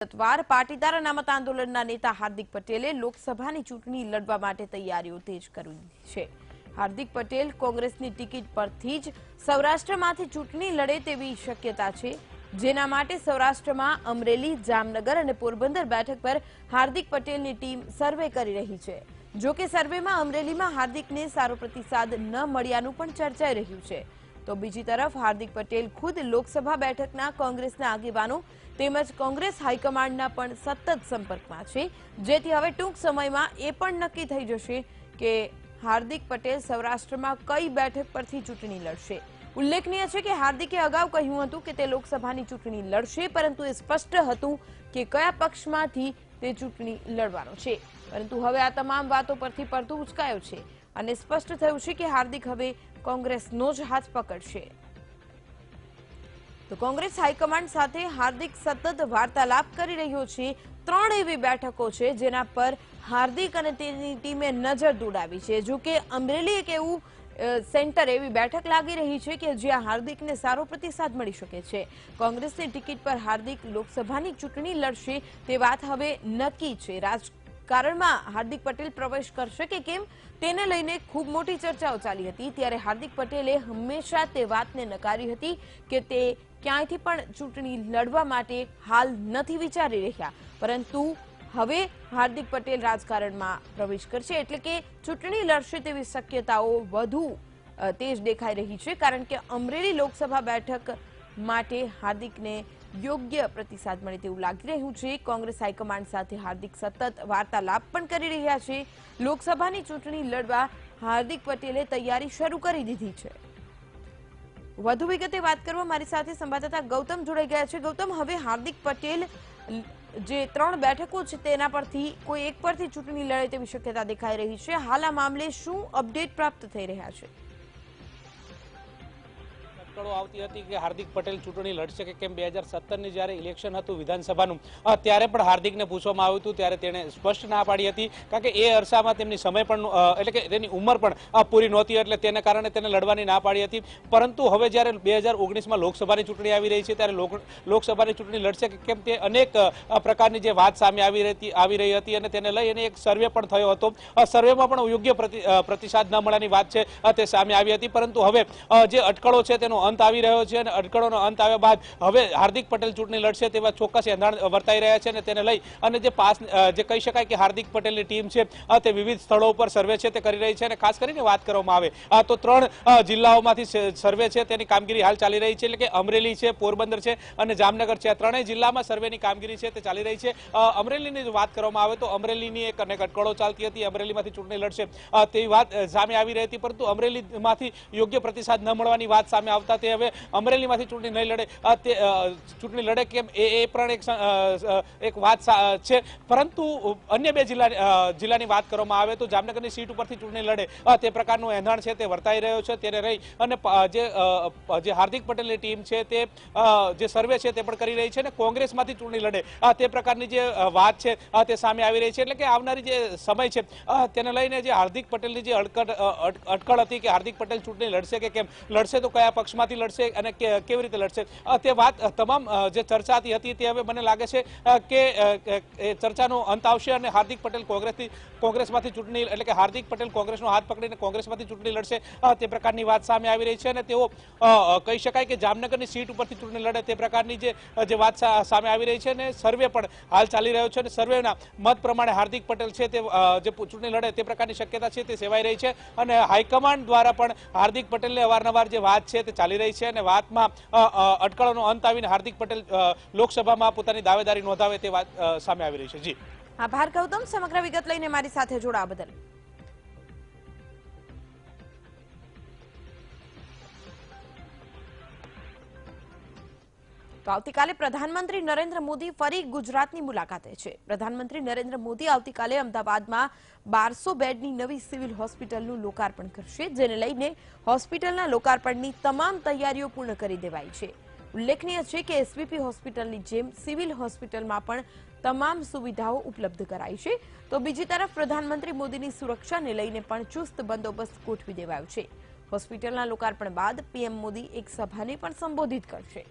વિગતવાર પાટીદાર અનામત આંદોલનના નેતા હાર્દિક પટેલે લોકસભાની ચૂંટણી લડવા માટે તૈયારીઓ તેજ કરી દીધી છે। હાર્દિક પટેલ કોંગ્રેસની ટિકિટ પરથી જ સૌરાષ્ટ્રમાંથી ચૂંટણી લડે તેવી શક્યતા છે, જેના માટે સૌરાષ્ટ્રમાં અમરેલી, જામનગર અને પોરબંદર બેઠક પર હાર્દિક પટેલની ટીમ સર્વે કરી રહી છે। જો કે સર્વેમાં અમરેલીમાં હાર્દિકને સારો પ્રતિસાદ ન મળ્યાનું પણ ચર્ચાઈ રહ્યું છે। તો બીજી તરફ હાર્દિક પટેલ ખુદ લોકસભા બેઠકના કોંગ્રેસના આગેવાનો તેમજ કોંગ્રેસ હાઈકમાન્ડના પણ સતત સંપર્કમાં છે, જેથી હવે ટૂંક સમયમાં એ પણ નક્કી થઈ જશે કે હાર્દિક પટેલ સૌરાષ્ટ્રમાં કઈ બેઠક પરથી ચૂંટણી લડશે। ઉલ્લેખનીય છે કે હાર્દિકે અગાઉ કહ્યું હતું કે તે લોકસભાની ચૂંટણી લડશે, પરંતુ એ સ્પષ્ટ હતું કે કયા પક્ષમાંથી તે ચૂંટણી લડવાનો છે। પરંતુ હવે આ તમામ વાતો પરથી પડતું ઉચકાયો છે અને સ્પષ્ટ થયું છે કે હાર્દિક હવે કોંગ્રેસનો જ હાથ પકડશે। તો કોંગ્રેસ હાઈકમાન્ડ સાથે હાર્દિક સતત વાર્તાલાપ કરી રહ્યો છે। 3 એવી બેઠકો છે જેના પર હાર્દિક અને તેની ટીમે નજર દોડાવી છે। જો કે અમરેલી એક એવું સેન્ટર એવી બેઠક લાગી રહી છે કે જ્યાં હાર્દિકને સારો પ્રતિસાદ મળી શકે છે। કોંગ્રેસની ટિકિટ પર હાર્દિક લોકસભાની ચૂંટણી લડશે તે વાત હવે નક્કી છે। રાજકારણમાં હાર્દિક પટેલ પ્રવેશ કરશે કે કેમ તેને લઈને ખૂબ મોટી ચર્ચાઓ ચાલી હતી, ત્યારે હાર્દિક પટેલે હંમેશા તે વાતને નકારી હતી કે તે ક્યાંયથી પણ ચૂંટણી લડવા માટે હાલ નથી વિચારી રહ્યા, પરંતુ હવે હાર્દિક પટેલ રાજકારણમાં પ્રવેશ કરશે એટલે કે ચૂંટણી લડશે તેવી શક્યતાઓ વધુ તેજ દેખાઈ રહી છે। કારણ કે અમરેલી લોકસભા બેઠક માટે હાર્દિકને યોગ્ય પ્રતિસાદ મળે તેવું લાગી રહ્યું છે। કોંગ્રેસ હાઈકમાન્ડ સાથે હાર્દિક સતત વાર્તાલાપ પણ કરી રહ્યા છે। લોકસભાની ચૂંટણી લડવા હાર્દિક પટેલે તૈયારી શરૂ કરી દીધી છે। વધુ વિગતે વાત કરવા મારી સાથે સંવાદદાતા ગૌતમ જોડાઈ ગયા છે। ગૌતમ, હવે હાર્દિક પટેલ જે 3 બેઠકો છે તેના પરથી કોઈ એક પરથી ચૂંટણી લડે તેવી શક્યતા દેખાઈ રહી છે। હાલ આ મામલે શું અપડેટ પ્રાપ્ત થઈ રહ્યા છે? આવતી હતી કે હાર્દિક પટેલ ચૂંટણી લડશે કે કેમ 2017ની જ્યારે ઇલેક્શન હતું વિધાનસભાનું, ત્યારે પણ હાર્દિકને પૂછવામાં આવ્યું હતું ત્યારે તેણે સ્પષ્ટ ના પાડી હતી, કારણ કે એ અરસામાં તેમની સમય પણ એટલે કે તેની ઉંમર પણ પૂરી નહોતી, એટલે તેને કારણે તેને લડવાની ના પાડી હતી। પરંતુ હવે જ્યારે 2019માં લોકસભાની ચૂંટણી આવી રહી છે ત્યારે લોકસભાની ચૂંટણી લડશે કે કેમ તે અનેક પ્રકારની જે વાત સામે આવી રહી હતી અને તેને લઈને એક સર્વે પણ થયો હતો। સર્વેમાં પણ યોગ્ય પ્રતિસાદ ન મળવાની વાત છે તે સામે આવી હતી, પરંતુ હવે જે અટકળો છે તેનો અંત આવી રહ્યો છે અને અટકળોનો અંત આવ્યા બાદ હવે હાર્દિક પટેલ ચૂંટણી લડશે તેવા ચોક્કસ એંધાણ વર્તાઈ રહ્યા છે અને તેને લઈ અને જે કહી શકાય કે હાર્દિક પટેલની ટીમ છે તે વિવિધ સ્થળો ઉપર સર્વે છે તે કરી રહી છે। અને ખાસ કરીને વાત કરવામાં આવે તો 3 જિલ્લાઓમાંથી સર્વે છે તેની કામગીરી હાલ ચાલી રહી છે, એટલે કે અમરેલી છે, પોરબંદર છે અને જામનગર છે। આ 3 જિલ્લામાં સર્વેની કામગીરી છે તે ચાલી રહી છે। અમરેલીની જો વાત કરવામાં આવે તો અમરેલીની એક અનેક અટકળો ચાલતી હતી, અમરેલીમાંથી ચૂંટણી લડશે તેવી વાત સામે આવી રહી હતી, પરંતુ અમરેલીમાંથી યોગ્ય પ્રતિસાદ ન મળવાની વાત સામે આવતા તે હવે અમરેલીમાંથી ચૂંટણી નહીં લડે તે ચૂંટણી લડે કેમ એ પણ એક વાત છે। પરંતુ અન્ય 2 જિલ્લાની વાત કરવામાં આવે તો જામનગરની સીટ ઉપરથી ચૂંટણી લડે તે પ્રકારનું એંધાણ છે તે વર્તાઈ રહ્યો છે। તેને રહી અને જે હાર્દિક પટેલની ટીમ છે તે જે સર્વે છે તે પણ કરી રહી છે અને કોંગ્રેસમાંથી ચૂંટણી લડે તે પ્રકારની જે વાત છે તે સામે આવી રહી છે। એટલે કે આવનારી જે સમય છે તેને લઈને જે હાર્દિક પટેલની જે અટકળ હતી કે હાર્દિક પટેલ ચૂંટણી લડશે કે કેમ લડશે, તો કયા પક્ષમાંથી લડશે અને કેવી રીતે લડશે, તે વાત તમામ જે ચર્ચાતી હતી તે હવે મને લાગે છે કે ચર્ચાનો અંત આવશે અને હાર્દિક પટેલ કોંગ્રેસમાંથી ચૂંટણી એટલે કે હાર્દિક પટેલ કોંગ્રેસનો હાથ પકડીને કોંગ્રેસમાંથી ચૂંટણી લડશે તે પ્રકારની વાત સામે આવી રહી છે અને તેઓ કહી શકાય કે જામનગરની સીટ ઉપરથી ચૂંટણી લડે તે પ્રકારની જે વાત સામે આવી રહી છે અને સર્વે પણ હાલ ચાલી રહ્યો છે અને સર્વેના મત પ્રમાણે હાર્દિક પટેલ છે તે જે ચૂંટણી લડે તે પ્રકારની શક્યતા છે તે સેવાઈ રહી છે અને હાઈકમાન્ડ દ્વારા પણ હાર્દિક પટેલને અવારનવાર જે વાત છે તે ચાલી રહી છે અને વાતમાં અટકળોનો અંત આવીને હાર્દિક પટેલ લોકસભામાં પોતાની દાવેદારી નોંધાવે તે વાત સામે આવી રહી છે। જી આભાર ગૌતમ, સમગ્ર વિગત લઈને મારી સાથે જોડાવા બદલ। તો આવતીકાલે પ્રધાનમંત્રી નરેન્દ્ર મોદી ફરી ગુજરાતની મુલાકાતે છે। પ્રધાનમંત્રી નરેન્દ્ર મોદી આવતીકાલે અમદાવાદમાં 1200 બેડની નવી સિવિલ હોસ્પિટલનું લોકાર્પણ કરશે, જેને લઈને હોસ્પિટલના લોકાર્પણની તમામ તૈયારીઓ પૂર્ણ કરી દેવાઈ છે। ઉલ્લેખનીય છે કે એસવીપી હોસ્પિટલની જેમ સિવિલ હોસ્પિટલમાં પણ તમામ સુવિધાઓ ઉપલબ્ધ કરાઈ છે। તો બીજી તરફ પ્રધાનમંત્રી મોદીની સુરક્ષાને લઈને પણ ચુસ્ત બંદોબસ્ત ગોઠવી દેવાયો છે। હોસ્પિટલના લોકાર્પણ બાદ પીએમ મોદી એક સભાને પણ સંબોધિત કરશે।